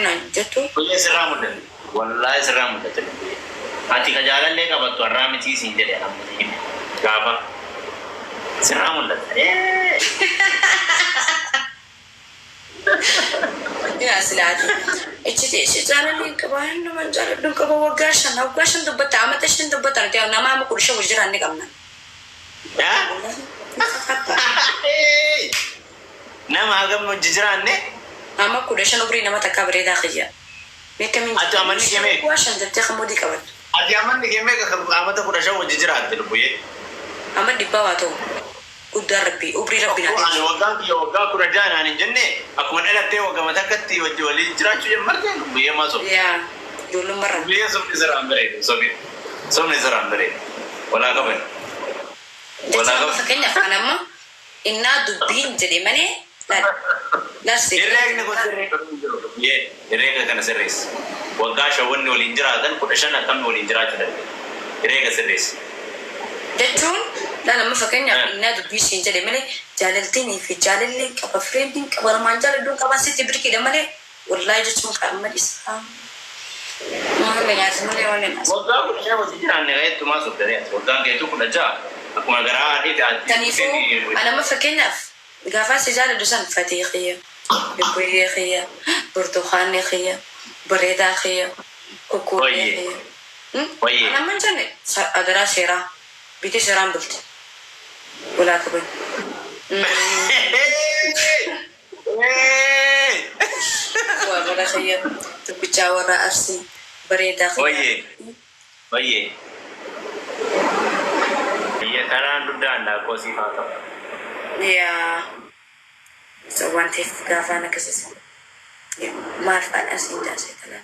جتو كل سرامة والله سرامة تلبي أتي كجالا لك أبغى رامي تيجي سينجلي أنا مزيم كابا سرامة يا سلاتي إيش جانا لين كباهن من جانا دون كبا وقاشن دبت عمتشن دبت أرجع نما ما كل شيء وجراني كمان نما أقام مجراني أما كل شيء نبري نما تكبري داخليا ميكمين أتو أماني كمي واشن دبتي مودي كمان أتي أماني كمي كأما تقول شو وجراني تلبي أما دباباتو قدر ربي أبري ربي نادي أنا وقاك رجعنا عن الجنة أكون أنا تي وقام تكتي وجوالي جراتشو يمرجع بيه ما سو يا جول مرة بيه سومني زرام بري سومني زرام بري ولا كبر ولا كبر فكنا فانا ما إننا دبين جدي مني لا سير إيريك نقول يه إيريك كنا سريس وقاش أوني والإنجرا دن كلشنا كم والإنجرا تدري إيريك سريس دتون لا لما فكنا إننا دبين جدي مني جاللتني في جاللي كبا فريندين كبا ما جالدون كبا ستي بركي دمني والله جسمك كامل إسلام ما هلا يا زميلي ولا ناس وقاك كلشنا وجينا نهاية توما سكريات وقاك يتو كلجا أكون أقرأ إيه تانيفو أنا ما فكنا قافا سجالة دوسان فتيخية بقوليخية برتقانيخية بريداخية كوكوريخية أنا من جاني أقرأ سيرا بيتي سيران بلت ولا كبير ولا خية تبيتشا ورا أرسي بريداخية ويه هي كلام دودان لا كوسي فاتو يا سوان تيف غافانا كسس ما أعرف أنا أسين جاسي كلام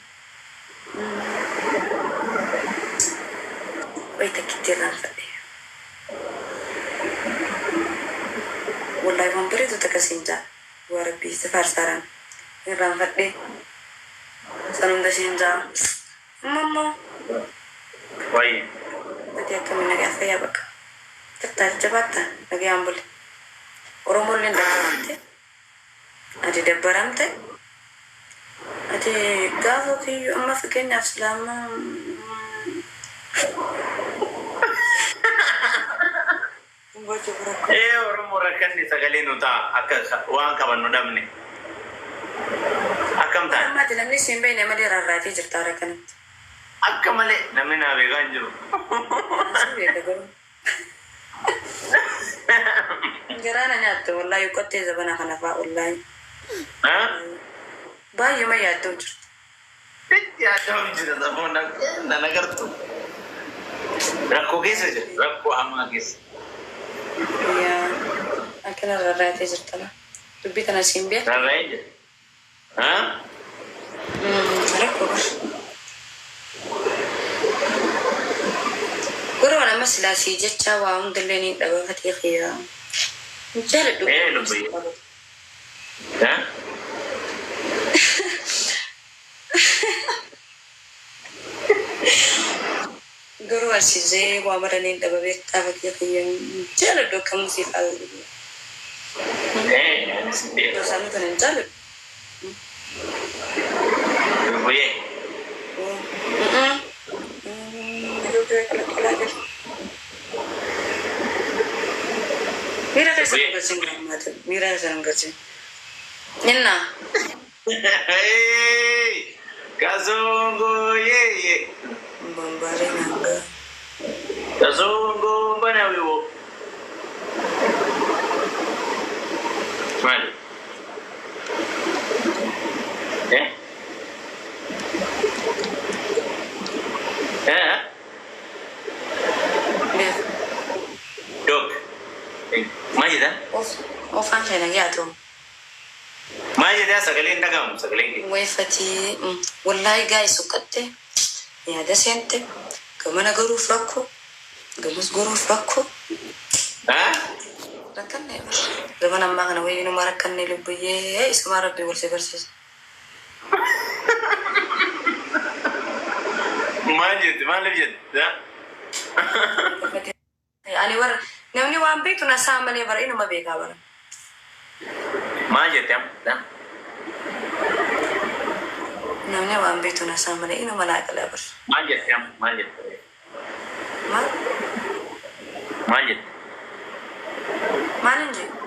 ويتا كتير رانفدي والله يوم بريدو تكسين جا وربي سفار ساران رانفدي سنم دسين جا ماما ويه بدي أكمل نجا فيا بك تكتر جباتا نجا أمبل Oromoon illee dabalamte ati dabbaramte ati gaafa kiyyu amma fakkeenyaaf islaamaa Oromoo rakkanni sagalee nu ta'a akka waan qabannu dhabne akkam ta'an ammaati namni siin beekne malee rarraatee jirta rakkanatti akka malee namni naa beekaa hin jiru Gerana nyaatte wallahi qottee zabana kana faa wallahi baay'ee ma yaaddu jirtu yaaddu jira zaboon na nagartu rakkoo keessa jira rakkoo hamaa keessa yaa akkana rarraatee jirtala dubbii kana siin beektu rarraa'ee jira rakkoo gurra nama silaasii jecha waa hundallee ni dhabafatee xiyaa جالد ايه لبي ها قروا السيزي وامرني دبابيك تافك يقيم جالد كم في قلبي ايه سيدي بس انا كان جالد لبي Mira que se me cocina, madre. Mira que se me cocina. Nena. Hey, Kazungu, ye. Bombare nanga. Kazungu, bana wiwo. Smile. Eh? Eh? Dog. Majida? Of aan zijn ja toch. Majida sagaleen dhagamu sagaleen. Weefati wallahi guys sukkatte yaada seente gamana garuu rakko gamas garuu rakko. Rakkanne gamana ammaa kana wayyuu nama rakkanne lubbuyyee isuma rabbi wal si barsiisa. Maal jedha? Ani war namni waan beektu na saa malee bara inuma beekaa bara. Maal jedham? namni waan beektu na isaa malee inuma naa qalaa bar. Maal jette amma? Maal jette? Maal? Maal jette? Maal hin jedhu?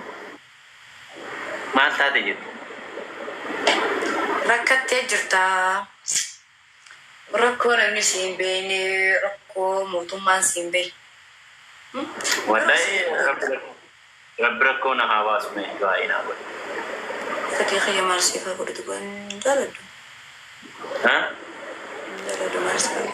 Maal taate jette? Rakkattee jirtaa. Rakkoo namni si hin beekne, rakkoo mootummaan si hin beekne. Wallahi rabbi rakkoo na haa baasu mee baay'ee naa godhe. Fakkii xiyya maarsiifaa godhatu kan jaaladhu. Jaaladhu maarsiifaa.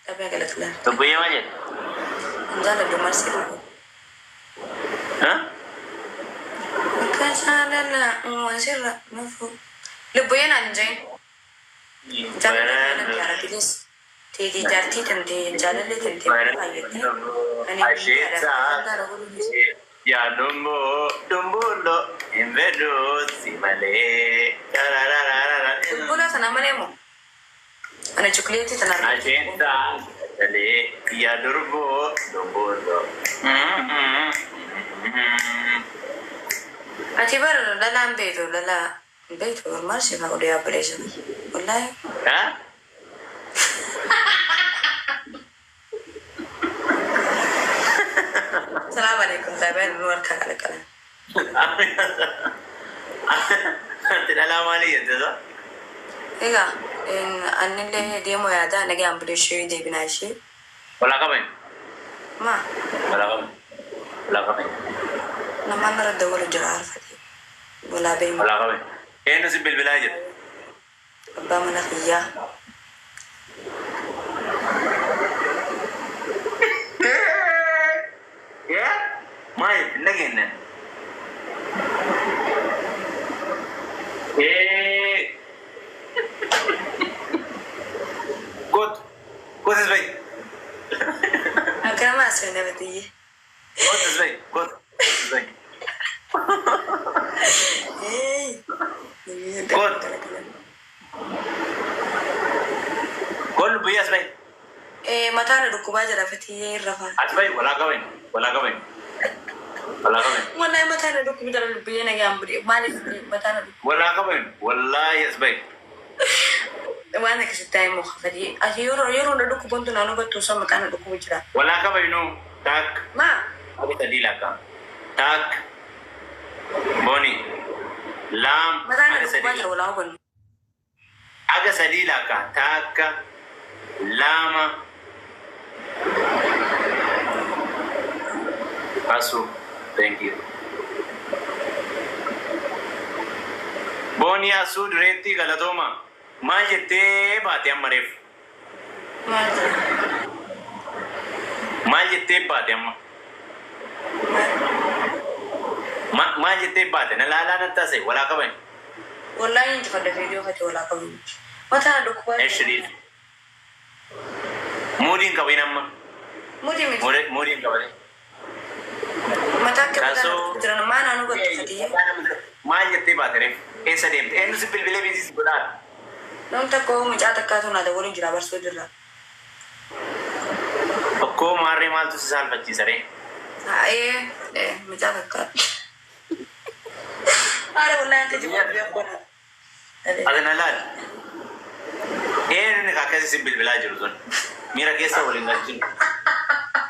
Qabee galatu laata. Tubbiyyee maal jedhe? Jaaladhu maarsiifaa. Akka jaalala wasirra nufu. Lubbuyyee naan jeen. Jaalala jaaratilis. Teetii jaartii tantee jaalallee tantee baay'attee. Asheeta yaa dumbuulo hin fedhu si malee. Dumbula sana malee moo? Ana chukleetii tana. Asheeta malee yaa dumbuulo. Ati bara lalaan beektu lalaa beektu maal si fa'aa oduu yaabbilee sana. Wallaahi. Assalamu alaikum taabeen nu harkaa qalaqalan. Ati dhalaa maalii jettesa? Egaa annillee deemoo yaadaa nagee ambulee ishee deebinaa ishee. Walaa qaban? Maa? Walaa qaban? Walaa qaban? Namaan nara dawwalu jira harfatee. Walaa beemu. Walaa qaban? Eenyu si bilbilaa jira? Abbaa mana kiyyaa. Maal nageenye? Goot is bay. Akkana maas fene batiyye. Goot is bay. Goot is bay. Goot. Goot biyya as bay. Mataan dhukkubaa jira fatiyye irra faa. As bay walaa qaban. Walaa qaban. Walaa qaban. Wallahi mataan dhukkubi jira lubbiyye nagee ambulee maaliif mataan dhukkubi. Walaa qaban. Wallahi as bay. Waan akkasitti ta'e moo fatiyye. Ati yeroo na dhukkuban tu naannoo battuu isaa mataan dhukkubi jira. Walaa qaban nuu taak. Maa? Aku tadi lakang. Tak. Boni. Lam. Mataan dhukkubaa jira walaa hubannu. Aga sadi lakang. Tak. Lama. Asu. Thank you. Boni asu direti galatoma. Maal jettee baate amma reef. Maal jira? Maal jettee baate amma. Maal jettee baate na laalaa na taase walaa qaban. Wallahi inti fadda fiidiyoo fate walaa qaban. Mataan dhukkubaa jira. Eshriit. Mudiin qabin amma. Mudii miti. Mudiin qabin. Mataa akka mataan jiran maa naannoo battu fatiyye. Maal jettee baate reef. Eessa deemte? Eenyu si bilbilee biisis godhaa? Namni takka mucaa takkaatu naada waliin jira barsoo jirra. Okkoo maarree maaltu si saalfachiisa ree? Mucaa takkaatu. Haala wallahi anta jibbaa akkana. Ati na laal. Eenyu akkasi si bilbilaa jiru sun? Miira keessa waliin galchinu.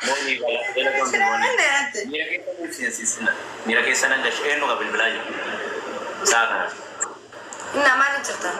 Moonii jala gondi moonii. Miira keessa waliin seensiisina. Miira keessa nan galchu eenyu ka bilbilaa jiru? Saa kana. Innaa maal jirta?